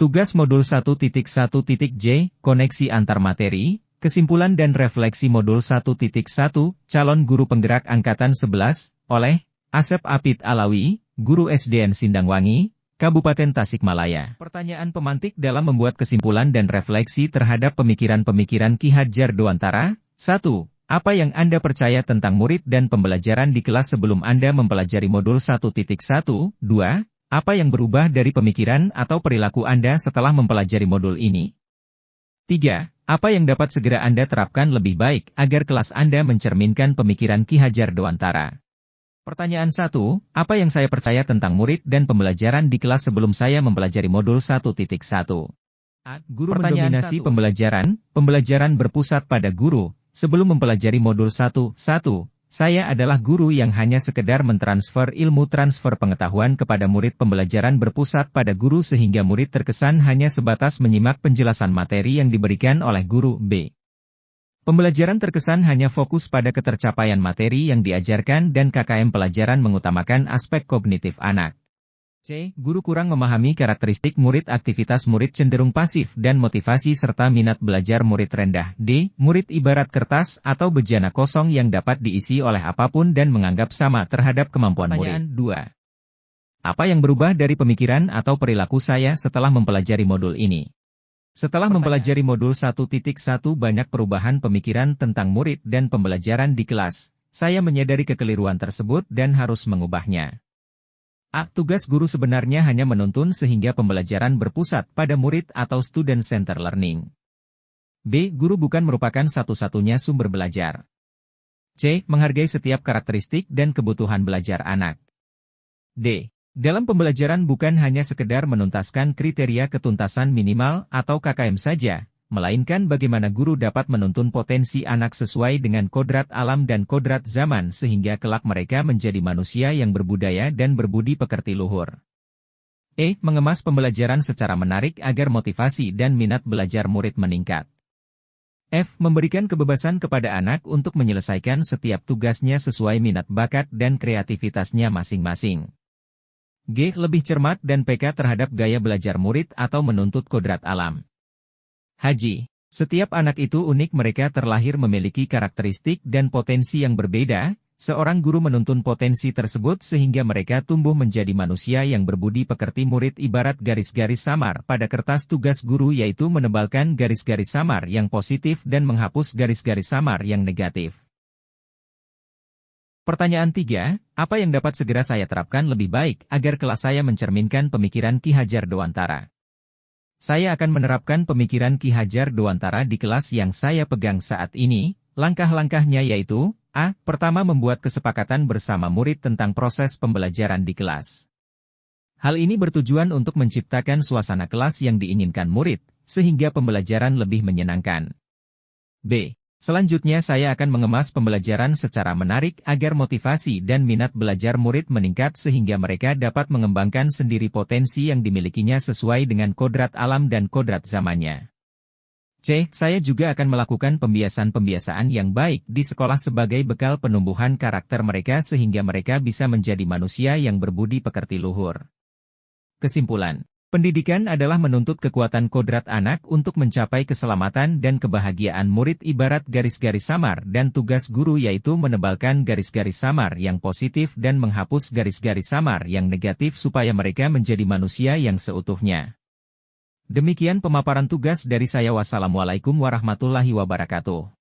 Tugas modul 1.1.j, koneksi antar materi, kesimpulan dan refleksi modul 1.1, calon guru penggerak angkatan 11, oleh Asep Apit Alawi, Guru SDN Sindangwangi, Kabupaten Tasikmalaya. Pertanyaan pemantik dalam membuat kesimpulan dan refleksi terhadap pemikiran-pemikiran Ki Hadjar Dewantara. 1. Apa yang Anda percaya tentang murid dan pembelajaran di kelas sebelum Anda mempelajari modul 1.1? 2. Apa yang berubah dari pemikiran atau perilaku Anda setelah mempelajari modul ini? 3. Apa yang dapat segera Anda terapkan lebih baik agar kelas Anda mencerminkan pemikiran Ki Hadjar Dewantara? Pertanyaan 1. Apa yang saya percaya tentang murid dan pembelajaran di kelas sebelum saya mempelajari modul 1.1? A. Guru mendominasi pembelajaran berpusat pada guru. Sebelum mempelajari modul 1.1, saya adalah guru yang hanya sekedar mentransfer ilmu transfer pengetahuan kepada murid. Pembelajaran berpusat pada guru sehingga murid terkesan hanya sebatas menyimak penjelasan materi yang diberikan oleh guru. B. Pembelajaran terkesan hanya fokus pada ketercapaian materi yang diajarkan dan KKM pelajaran mengutamakan aspek kognitif anak. C. Guru kurang memahami karakteristik murid, aktivitas murid cenderung pasif dan motivasi serta minat belajar murid rendah. D. Murid ibarat kertas atau bejana kosong yang dapat diisi oleh apapun dan menganggap sama terhadap kemampuan murid. 2. Apa yang berubah dari pemikiran atau perilaku saya setelah mempelajari modul ini? Setelah mempelajari modul 1.1 banyak perubahan pemikiran tentang murid dan pembelajaran di kelas. Saya menyadari kekeliruan tersebut dan harus mengubahnya. A. Tugas guru sebenarnya hanya menuntun sehingga pembelajaran berpusat pada murid atau student center learning. B. Guru bukan merupakan satu-satunya sumber belajar. C. Menghargai setiap karakteristik dan kebutuhan belajar anak. D. Dalam pembelajaran bukan hanya sekedar menuntaskan kriteria ketuntasan minimal atau KKM saja, melainkan bagaimana guru dapat menuntun potensi anak sesuai dengan kodrat alam dan kodrat zaman sehingga kelak mereka menjadi manusia yang berbudaya dan berbudi pekerti luhur. E. Mengemas pembelajaran secara menarik agar motivasi dan minat belajar murid meningkat. F. Memberikan kebebasan kepada anak untuk menyelesaikan setiap tugasnya sesuai minat bakat dan kreativitasnya masing-masing. G. Lebih cermat dan peka terhadap gaya belajar murid atau menuntut kodrat alam. Haji. Setiap anak itu unik, mereka terlahir memiliki karakteristik dan potensi yang berbeda. Seorang guru menuntun potensi tersebut sehingga mereka tumbuh menjadi manusia yang berbudi pekerti. Murid ibarat garis-garis samar pada kertas. Tugas guru yaitu menebalkan garis-garis samar yang positif dan menghapus garis-garis samar yang negatif. Pertanyaan 3. Apa yang dapat segera saya terapkan lebih baik agar kelas saya mencerminkan pemikiran Ki Hadjar Dewantara? Saya akan menerapkan pemikiran Ki Hadjar Dewantara di kelas yang saya pegang saat ini. Langkah-langkahnya yaitu, A. Pertama, membuat kesepakatan bersama murid tentang proses pembelajaran di kelas. Hal ini bertujuan untuk menciptakan suasana kelas yang diinginkan murid, sehingga pembelajaran lebih menyenangkan. B. Selanjutnya saya akan mengemas pembelajaran secara menarik agar motivasi dan minat belajar murid meningkat sehingga mereka dapat mengembangkan sendiri potensi yang dimilikinya sesuai dengan kodrat alam dan kodrat zamannya. C. Saya juga akan melakukan pembiasaan-pembiasaan yang baik di sekolah sebagai bekal penumbuhan karakter mereka sehingga mereka bisa menjadi manusia yang berbudi pekerti luhur. Kesimpulan. Pendidikan adalah menuntut kekuatan kodrat anak untuk mencapai keselamatan dan kebahagiaan murid ibarat garis-garis samar dan tugas guru yaitu menebalkan garis-garis samar yang positif dan menghapus garis-garis samar yang negatif supaya mereka menjadi manusia yang seutuhnya. Demikian pemaparan tugas dari saya. Wassalamualaikum warahmatullahi wabarakatuh.